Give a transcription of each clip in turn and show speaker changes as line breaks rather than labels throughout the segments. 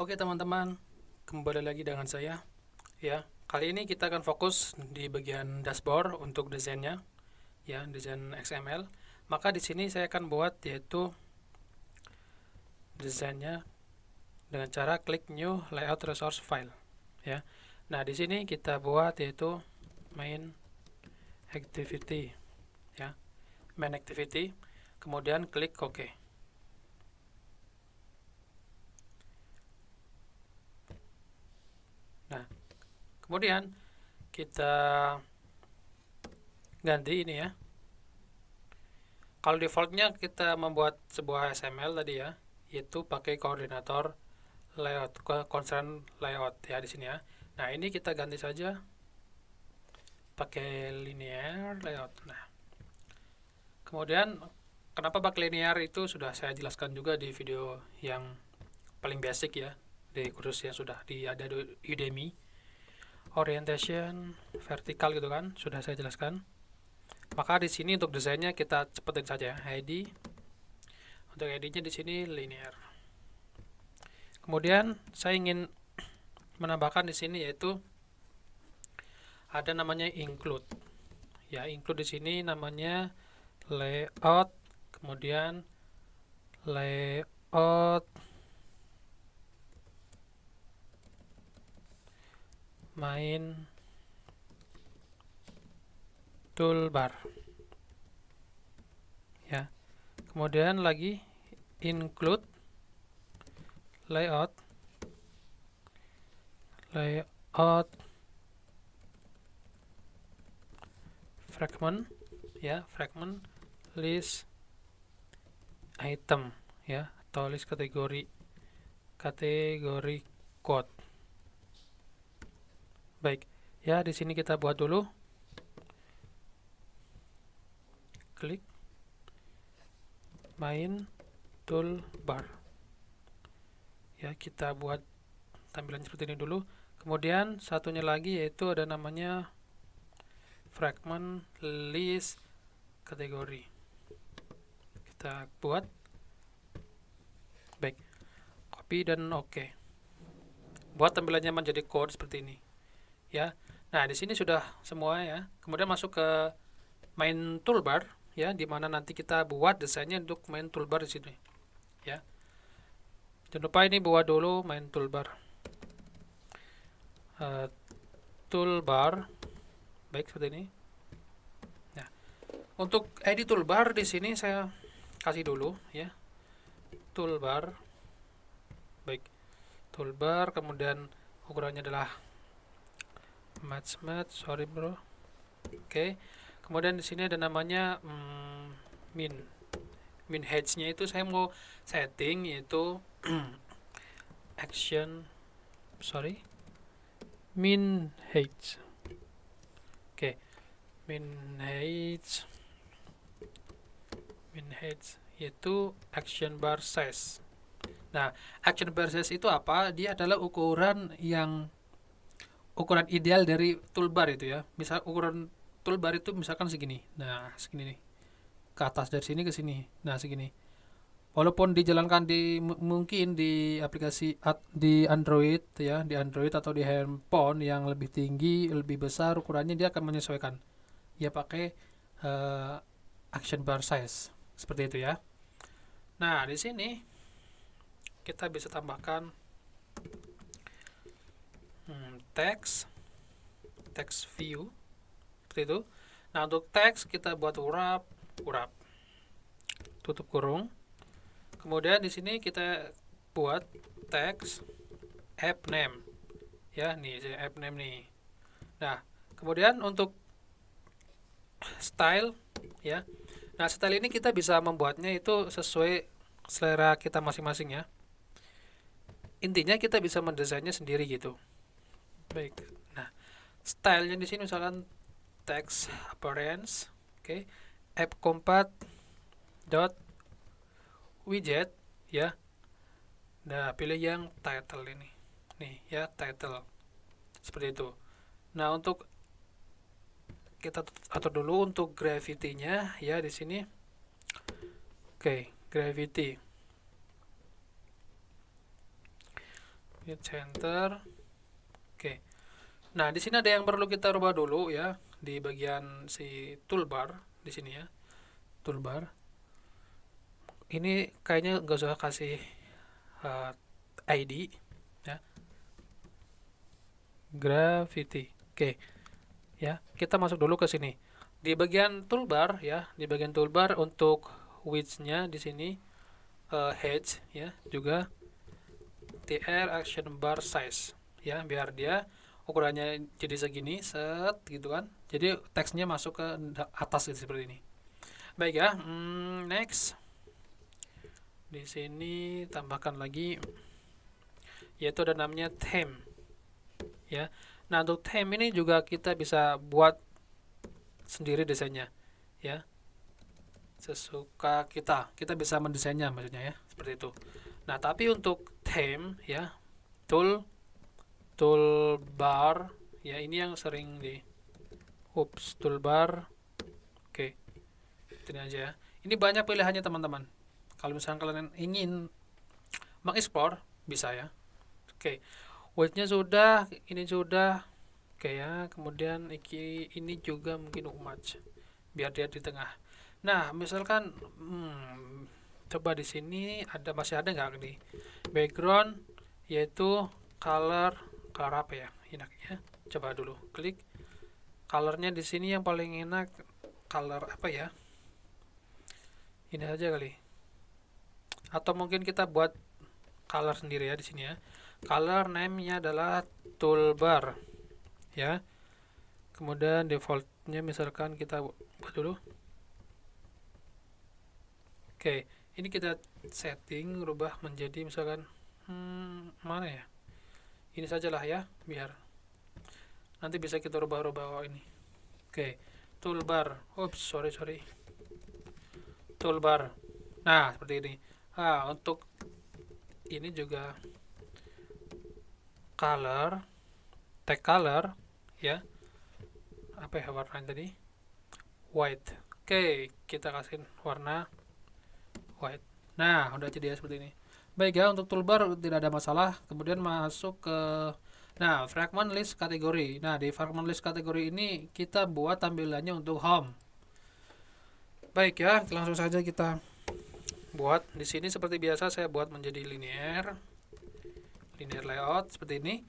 Oke teman-teman, kembali lagi dengan saya. Ya, kali ini kita akan fokus di bagian dashboard untuk desainnya, ya, desain XML. Maka di sini saya akan buat yaitu desainnya dengan cara klik New Layout Resource File. Ya, nah di sini kita buat yaitu main activity, ya, main activity. Kemudian klik OK. Nah, kemudian kita ganti ini ya. Kalau defaultnya kita membuat sebuah XML tadi ya, yaitu pakai koordinator layout, concern layout ya di sini ya. Nah ini kita ganti saja pakai linear layout. Nah kemudian kenapa pakai linear itu sudah saya jelaskan juga di video yang paling basic ya, di kursus yang sudah ada di Udemy. Orientation vertikal gitu kan, sudah saya jelaskan. Maka di sini untuk desainnya kita cepetin saja ID. Untuk ID-nya di sini linear. Kemudian saya ingin menambahkan di sini yaitu ada namanya include. Ya, include di sini namanya layout, kemudian layout main toolbar. Ya. Kemudian lagi include layout fragment, ya, fragment list item, ya, atau list kategori code. Baik, ya di sini kita buat dulu. Klik main toolbar. Ya, kita buat tampilan seperti ini dulu. Kemudian satunya lagi yaitu ada namanya fragment list kategori. Kita buat. Baik. Copy dan oke. Buat tampilannya menjadi code seperti ini. Ya. Nah, di sini sudah semua ya. Kemudian masuk ke main toolbar ya, di mana nanti kita buat desainnya untuk main toolbar di sini. Ya. Jangan lupa ini buat dulu main toolbar. Toolbar. Baik, seperti ini. Nah, untuk edit toolbar di sini saya kasih dulu ya. Toolbar. Baik. Toolbar, kemudian ukurannya adalah match, sorry bro. Oke. Kemudian di sini ada namanya min height-nya itu saya mau setting yaitu action, sorry, min height. Oke. Min height yaitu action bar size. Nah, action bar size itu apa? Dia adalah ukuran ideal dari toolbar itu ya. Misal ukuran toolbar itu misalkan segini. Nah, segini nih. Ke atas dari sini ke sini. Nah, segini. Walaupun dijalankan mungkin di aplikasi di Android ya, di Android atau di handphone yang lebih tinggi, lebih besar ukurannya, dia akan menyesuaikan. Ya pakai action bar size. Seperti itu ya. Nah, di sini kita bisa tambahkan text view seperti itu. Nah, untuk teks kita buat urap, tutup kurung. Kemudian di sini kita buat teks app name. Ya, nih app name nih. Nah, kemudian untuk style ya. Nah, style ini kita bisa membuatnya itu sesuai selera kita masing-masing ya. Intinya kita bisa mendesainnya sendiri gitu. Baik. Nah, stylenya di sini misalkan text appearance, oke, app compat dot widget ya. Nah, pilih yang title ini. Nih ya, title. Seperti itu. Nah, untuk kita atur dulu untuk gravity-nya ya di sini. Oke, gravity. hit center. Oke. Nah, di sini ada yang perlu kita rubah dulu ya, di bagian si toolbar di sini ya. Toolbar. Ini kayaknya nggak usah kasih ID ya. Gravity. Oke. Ya, kita masuk dulu ke sini. Di bagian toolbar ya, di bagian toolbar untuk width-nya di sini hedge ya, juga TR action bar size ya, biar dia ukurannya jadi segini set gitu kan. Jadi teksnya masuk ke atas gitu, seperti ini. Baik ya, next. Di sini tambahkan lagi yaitu ada namanya theme ya. Nah, untuk theme ini juga kita bisa buat sendiri desainnya ya, sesuka kita bisa mendesainnya maksudnya ya, seperti itu. Nah, tapi untuk theme ya, toolbar ya, ini yang sering di toolbar. Oke, ini aja ya. Ini banyak pilihannya teman-teman. Kalau misalnya kalian ingin mengeksplor bisa ya. Oke, width-nya sudah, ini sudah. Oke ya, kemudian ini juga mungkin match biar dia di tengah. Nah, misalkan coba di sini masih ada nggak nih background, yaitu color apa ya enaknya? Coba dulu klik colornya di sini, yang paling enak color apa ya? Ini saja kali. Atau mungkin kita buat color sendiri ya di sini ya. Color name-nya adalah toolbar ya. Kemudian defaultnya misalkan kita buat dulu. Oke, ini kita setting rubah menjadi misalkan mana ya? Ini sajalah ya, biar nanti bisa kita rubah-rubah ini. Oke, toolbar. Oops, sorry. Toolbar. Nah, seperti ini. Untuk ini juga color, tag color ya. Apa ya warnanya tadi? White. Oke, kita kasih warna white. Nah, udah jadi ya seperti ini. Baik ya, untuk toolbar tidak ada masalah. Kemudian masuk ke fragment list kategori. Nah, di fragment list kategori ini kita buat tampilannya untuk home. Baik ya, langsung saja kita buat. Di sini seperti biasa saya buat menjadi linear layout seperti ini.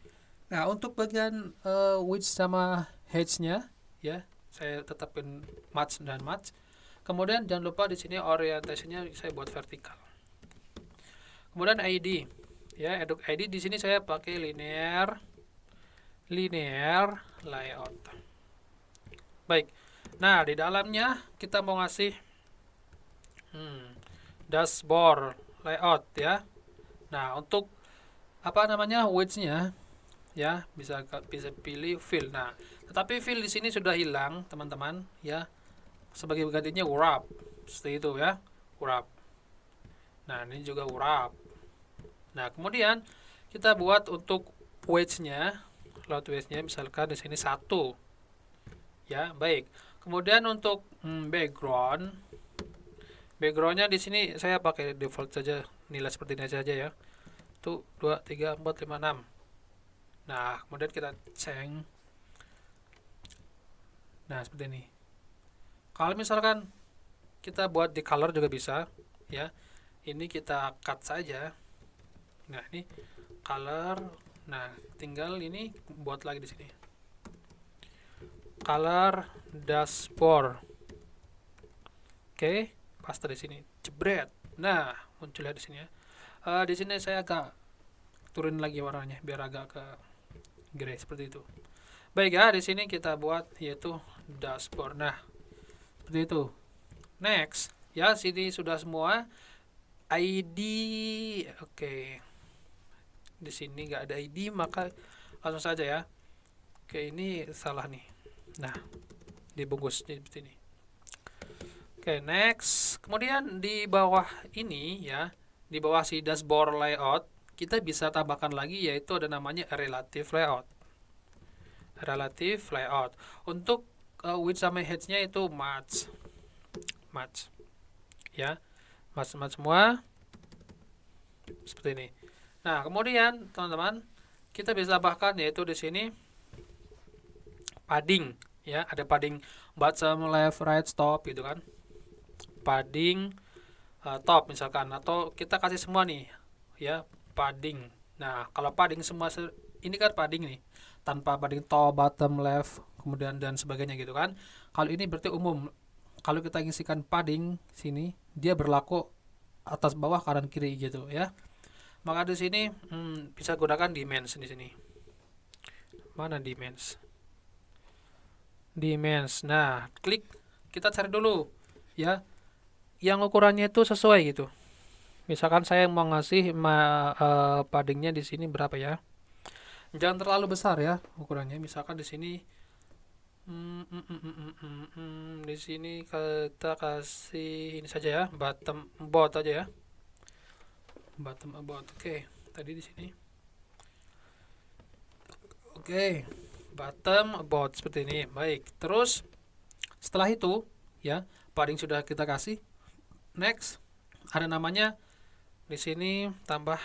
Nah, untuk bagian width sama height-nya ya, saya tetapin match dan match. Kemudian jangan lupa di sini orientasinya saya buat vertikal. Kemudian ID ya, eduk ID di sini saya pakai linear layout. Baik. Nah, di dalamnya kita mau ngasih dashboard layout ya. Nah, untuk apa namanya width-nya ya, bisa pilih fill. Nah, tetapi fill di sini sudah hilang, teman-teman ya. Sebagai gantinya wrap. Seperti itu ya, wrap. Nah, ini juga wrap. Nah, kemudian kita buat untuk wedge-nya, load wedge-nya misalkan di sini 1. Ya, baik. Kemudian untuk background-nya di sini saya pakai default saja, nilai seperti ini saja ya. Itu 2 3 4 5 6. Nah, kemudian kita change. Nah, seperti ini. Kalau misalkan kita buat di color juga bisa ya. Ini kita cut saja. Nah, ini color. Nah, tinggal ini buat lagi di sini. Color dashboard. Oke, paste di sini. Jebret. Nah, muncul di sini ya. Di sini saya agak turun lagi warnanya biar agak ke grey seperti itu. Baik ya, di sini kita buat yaitu dashboard. Nah, seperti itu. Next, ya sini sudah semua. ID, oke. Di sini nggak ada ID, maka langsung saja ya. Oke, ini salah nih. Nah, dibungkus seperti ini. Oke, next. Kemudian di bawah ini ya, di bawah si dashboard layout, kita bisa tambahkan lagi yaitu ada namanya relative layout. Relative layout. Untuk width sama height-nya itu match. Ya. Match semua. Seperti ini. Nah, kemudian teman-teman, kita bisa tambahkan yaitu di sini padding, ya, ada padding bottom, left, right, top gitu kan. Padding top misalkan, atau kita kasih semua nih, ya, padding. Nah, kalau padding semua ini kan padding nih, tanpa padding top, bottom, left, kemudian dan sebagainya gitu kan. Kalau ini berarti umum. Kalau kita ngisikan padding sini, dia berlaku atas bawah kanan kiri gitu ya. Maka di sini bisa gunakan dimensi di sini. Mana dimensi? Dimensi. Nah, klik, kita cari dulu ya yang ukurannya itu sesuai gitu. Misalkan saya mau ngasih paddingnya di sini berapa ya? Jangan terlalu besar ya ukurannya. Misalkan di sini di sini kita kasih ini saja ya, bottom about aja ya. Bottom about. Oke, tadi di sini. Oke, bottom about seperti ini. Baik. Terus setelah itu ya, padding sudah kita kasih. Next, ada namanya di sini tambah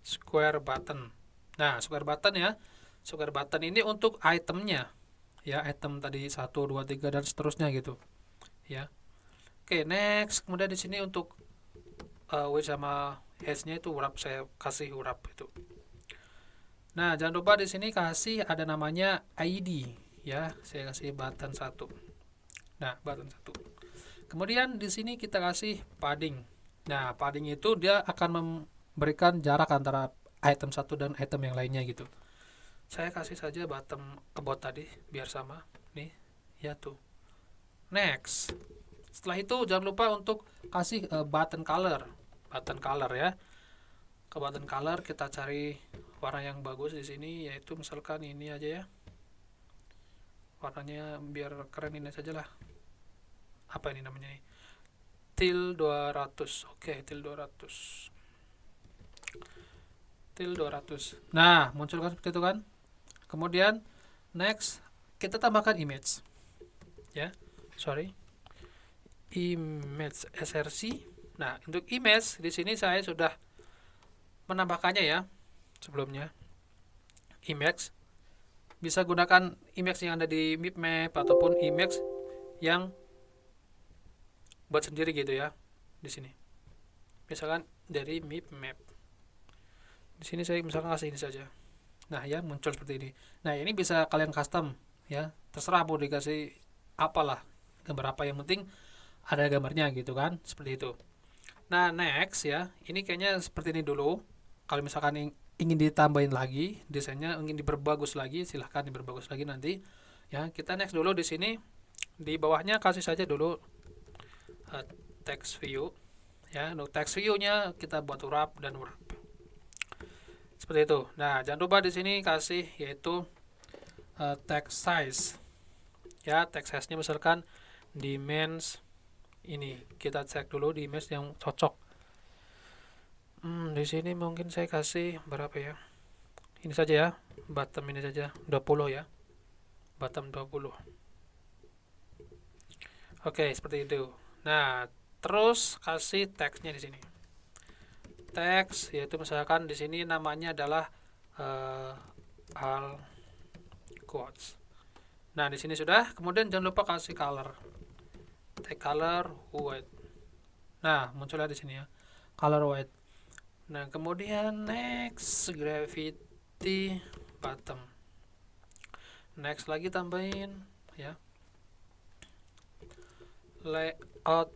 square button. Nah, square button ya. Square button ini untuk itemnya. Ya, item tadi 1 2 3 dan seterusnya gitu. Ya. Oke, next. Kemudian di sini untuk width sama height-nya itu wrap, saya kasih wrap itu. Nah, jangan lupa di sini kasih ada namanya ID ya. Saya kasih button 1. Nah, button 1. Kemudian di sini kita kasih padding. Nah, padding itu dia akan memberikan jarak antara item 1 dan item yang lainnya gitu. Saya kasih saja bottom about tadi biar sama. Nih, ya tuh. Next. Setelah itu jangan lupa untuk kasih button color. Button color ya. Ke button color kita cari warna yang bagus di sini, yaitu misalkan ini aja ya. Warnanya biar keren ini saja lah. Apa ini namanya nih? Teal 200. Oke, teal 200. Teal 200. Nah, muncul kan seperti itu kan? Kemudian next kita tambahkan image. Ya. Sorry. Image src. Nah, untuk image di sini saya sudah menambahkannya ya sebelumnya. Image bisa gunakan image yang ada di map ataupun image yang buat sendiri gitu ya di sini. Misalkan dari map. Di sini saya misalkan kasih ini saja. Nah, ya muncul seperti ini. Nah, ini bisa kalian custom ya. Terserah mau dikasih apalah, gambar apa, yang penting ada gambarnya gitu kan, seperti itu. Nah, next ya. Ini kayaknya seperti ini dulu. Kalau misalkan ingin ditambahin lagi desainnya, ingin diperbagus lagi, silahkan diperbagus lagi nanti. Ya, kita next dulu di sini. Di bawahnya kasih saja dulu text view. Ya, untuk text view-nya kita buat wrap dan wrap. Seperti itu. Nah, jangan lupa di sini kasih yaitu text size. Ya, text size-nya misalkan dimensi ini. Kita cek dulu dimensi yang cocok. Di sini mungkin saya kasih berapa ya? Ini saja ya. Bottom ini saja 20 ya. Bottom 20. Oke, seperti itu. Nah, terus kasih text-nya di sini. Teks yaitu misalkan di sini namanya adalah all quotes. Nah, di sini sudah. Kemudian jangan lupa kasih color. Take color white. Nah, munculnya di sini ya. Color white. Nah, kemudian next gravity bottom. Next lagi tambahin ya. Layout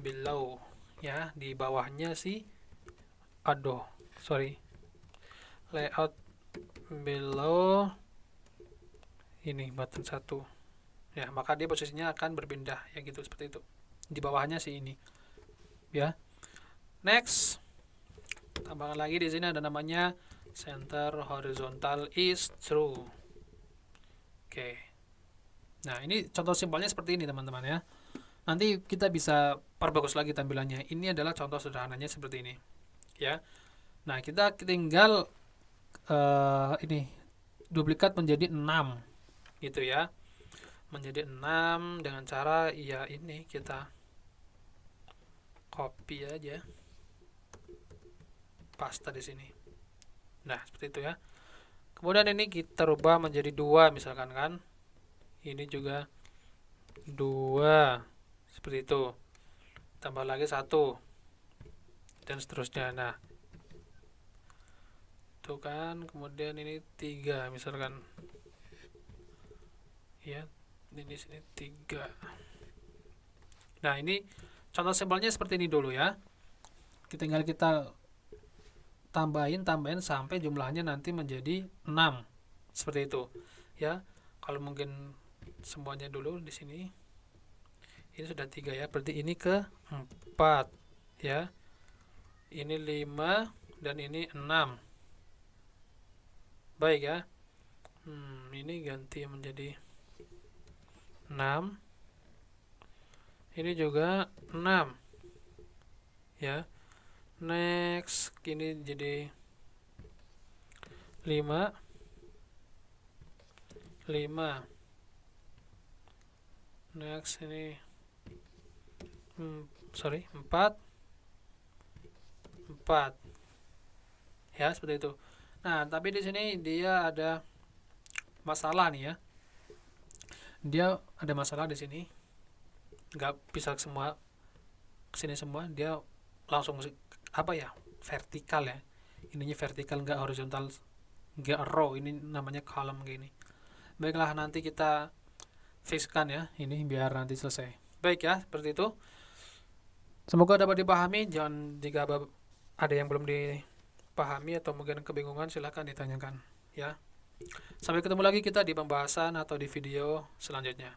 below ya, di bawahnya sih. Aduh, sorry. Layout below ini button 1. Ya, maka dia posisinya akan berpindah ya gitu, seperti itu. Di bawahnya sih ini. Ya. Next. Tambahkan lagi di sini ada namanya center horizontal is true. Oke. Nah, ini contoh simpelnya seperti ini teman-teman ya. Nanti kita bisa perbagus lagi tampilannya. Ini adalah contoh sederhananya seperti ini. Ya. Nah, kita tinggal ini duplikat menjadi 6 gitu ya. Menjadi 6 dengan cara ya ini kita copy aja. Paste di sini. Nah, seperti itu ya. Kemudian ini kita rubah menjadi 2 misalkan kan. Ini juga 2. Seperti itu. Tambah lagi 1 dan seterusnya. Nah, tuh kan, kemudian ini 3 misalkan. Ya, ini sini 3. Nah, ini contoh sampelnya seperti ini dulu ya. Tinggal kita tambahin sampai jumlahnya nanti menjadi 6. Seperti itu. Ya. Kalau mungkin semuanya dulu di sini. Ini sudah 3 ya. Berarti ini ke 4 ya. Ini 5 dan ini 6. Baik ya. Ini ganti menjadi 6. Ini juga 6 ya. Next ini jadi 5. Next ini 4 ya, seperti itu. Nah, tapi di sini dia ada masalah nih ya. Dia ada masalah di sini. Nggak bisa semua kesini semua, dia langsung apa ya, vertikal ya. Ininya vertikal, nggak horizontal, nggak row. Ini namanya column gini. Baiklah, nanti kita fixkan ya ini biar nanti selesai. Baik ya, seperti itu. Semoga dapat dipahami. Jangan, jika ada yang belum dipahami atau mungkin kebingungan, silahkan ditanyakan ya. Sampai ketemu lagi kita di pembahasan atau di video selanjutnya.